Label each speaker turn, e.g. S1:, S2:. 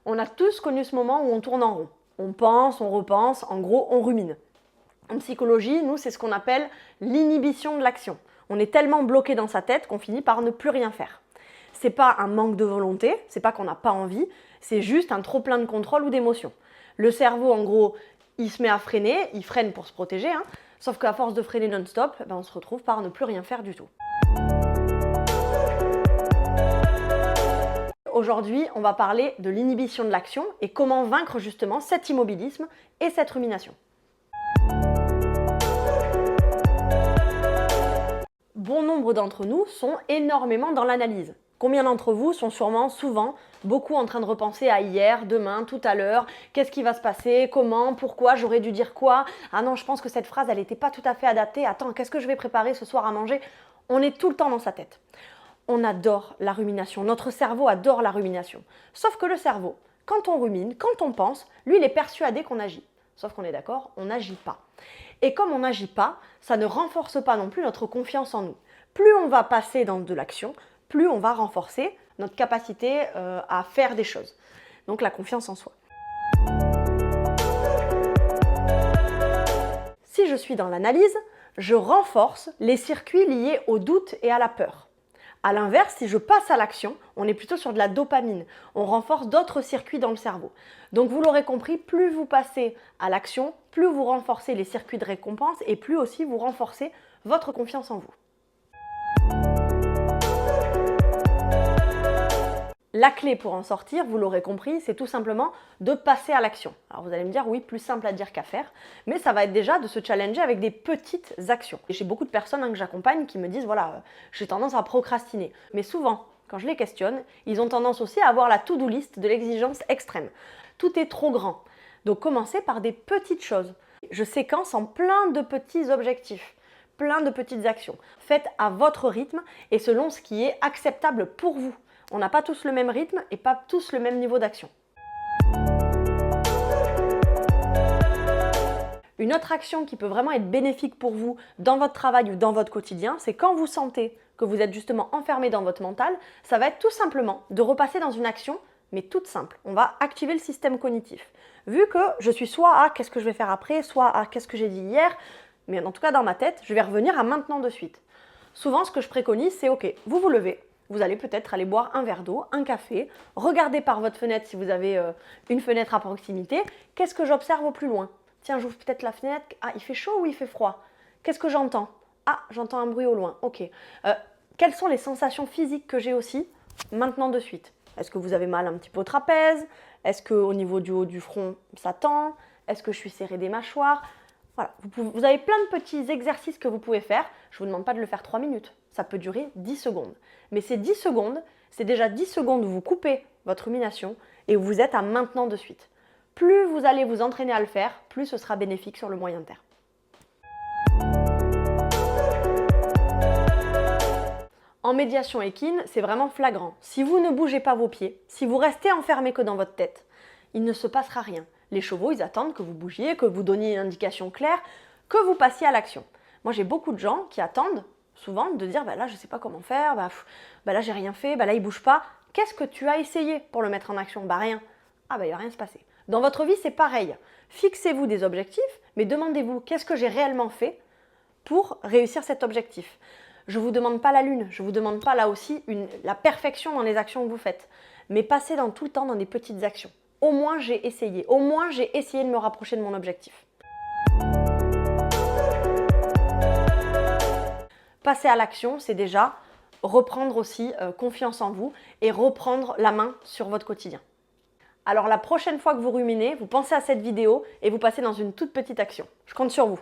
S1: On a tous connu ce moment où on tourne en rond. On pense, on repense, en gros, on rumine. En psychologie, nous, c'est ce qu'on appelle l'inhibition de l'action. On est tellement bloqué dans sa tête qu'on finit par ne plus rien faire. C'est pas un manque de volonté, c'est pas qu'on n'a pas envie, c'est juste un trop plein de contrôle ou d'émotion. Le cerveau, en gros, il se met à freiner, il freine pour se protéger, sauf qu'à force de freiner non-stop, on se retrouve par ne plus rien faire du tout. Aujourd'hui, on va parler de l'inhibition de l'action et comment vaincre justement cet immobilisme et cette rumination. Bon nombre d'entre nous sont énormément dans l'analyse. Combien d'entre vous sont sûrement, souvent, beaucoup en train de repenser à hier, demain, tout à l'heure, qu'est-ce qui va se passer, comment, pourquoi, j'aurais dû dire quoi, ah non, je pense que cette phrase, elle n'était pas tout à fait adaptée, attends, qu'est-ce que je vais préparer ce soir à manger? On est tout le temps dans sa tête. On adore la rumination, notre cerveau adore la rumination. Sauf que le cerveau, quand on rumine, quand on pense, lui, il est persuadé qu'on agit. Sauf qu'on est d'accord, on n'agit pas. Et comme on n'agit pas, ça ne renforce pas non plus notre confiance en nous. Plus on va passer dans de l'action, plus on va renforcer notre capacité à faire des choses. Donc la confiance en soi. Si je suis dans l'analyse, je renforce les circuits liés au doute et à la peur. A l'inverse, si je passe à l'action, on est plutôt sur de la dopamine. On renforce d'autres circuits dans le cerveau. Donc vous l'aurez compris, plus vous passez à l'action, plus vous renforcez les circuits de récompense et plus aussi vous renforcez votre confiance en vous. La clé pour en sortir, vous l'aurez compris, c'est tout simplement de passer à l'action. Alors vous allez me dire, oui, plus simple à dire qu'à faire, mais ça va être déjà de se challenger avec des petites actions. Et j'ai beaucoup de personnes que j'accompagne qui me disent, voilà, j'ai tendance à procrastiner. Mais souvent, quand je les questionne, ils ont tendance aussi à avoir la to-do list de l'exigence extrême. Tout est trop grand. Donc commencez par des petites choses. Je séquence en plein de petits objectifs, plein de petites actions. Faites à votre rythme et selon ce qui est acceptable pour vous. On n'a pas tous le même rythme et pas tous le même niveau d'action. Une autre action qui peut vraiment être bénéfique pour vous dans votre travail ou dans votre quotidien, c'est quand vous sentez que vous êtes justement enfermé dans votre mental, ça va être tout simplement de repasser dans une action, mais toute simple. On va activer le système cognitif. Vu que je suis soit à qu'est-ce que je vais faire après, soit à qu'est-ce que j'ai dit hier, mais en tout cas dans ma tête, je vais revenir à maintenant de suite. Souvent, ce que je préconise, c'est ok, vous vous levez. Vous allez peut-être aller boire un verre d'eau, un café, regardez par votre fenêtre si vous avez une fenêtre à proximité. Qu'est-ce que j'observe au plus loin? Tiens, j'ouvre peut-être la fenêtre. Ah, il fait chaud ou il fait froid? Qu'est-ce que j'entends? Ah, j'entends un bruit au loin. Ok. Quelles sont les sensations physiques que j'ai aussi maintenant de suite? Est-ce que vous avez mal un petit peu au trapèze? Est-ce qu'au niveau du haut du front, ça tend? Est-ce que je suis serrée des mâchoires? Voilà, vous avez plein de petits exercices que vous pouvez faire. Je ne vous demande pas de le faire 3 minutes. Ça peut durer 10 secondes. Mais ces 10 secondes, c'est déjà 10 secondes où vous coupez votre rumination et où vous êtes à maintenant de suite. Plus vous allez vous entraîner à le faire, plus ce sera bénéfique sur le moyen terme. En médiation équine, c'est vraiment flagrant. Si vous ne bougez pas vos pieds, si vous restez enfermé que dans votre tête, il ne se passera rien. Les chevaux, ils attendent que vous bougiez, que vous donniez une indication claire, que vous passiez à l'action. Moi, j'ai beaucoup de gens qui attendent souvent de dire là je ne sais pas comment faire, là j'ai rien fait, là il bouge pas. Qu'est-ce que tu as essayé pour le mettre en action? Rien. Ah il va rien se passer. Dans votre vie c'est pareil. Fixez-vous des objectifs, mais demandez-vous qu'est-ce que j'ai réellement fait pour réussir cet objectif. Je ne vous demande pas la lune, je ne vous demande pas là aussi la perfection dans les actions que vous faites, mais passez tout le temps dans des petites actions. Au moins j'ai essayé, de me rapprocher de mon objectif. Passer à l'action, c'est déjà reprendre aussi confiance en vous et reprendre la main sur votre quotidien. Alors la prochaine fois que vous ruminez, vous pensez à cette vidéo et vous passez dans une toute petite action. Je compte sur vous.